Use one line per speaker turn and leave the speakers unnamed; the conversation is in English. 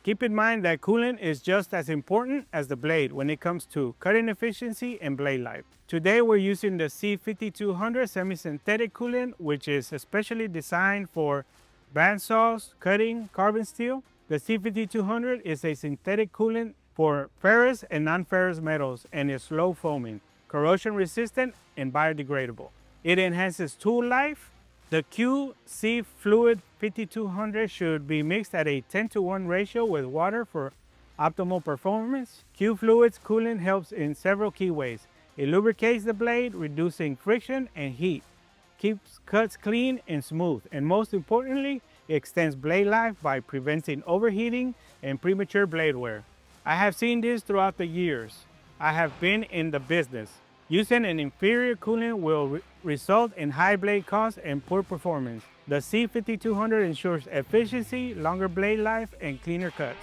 Keep in mind that coolant is just as important as the blade when it comes to cutting efficiency and blade life. Today we're using the C-5200 semi-synthetic coolant, which is especially designed for bandsaws, cutting carbon steel. The C-5200 is a synthetic coolant for ferrous and non-ferrous metals and is slow foaming, corrosion resistant, and biodegradable. It enhances tool life. The QFluids 5200 should be mixed at a 10:1 ratio with water for optimal performance. QFluids coolant helps in several key ways. It lubricates the blade, reducing friction and heat, keeps cuts clean and smooth, and most importantly, it extends blade life by preventing overheating and premature blade wear. I have seen this throughout the years I have been in the business. Using an inferior coolant will result in high blade costs and poor performance. The C-5200 ensures efficiency, longer blade life, and cleaner cuts.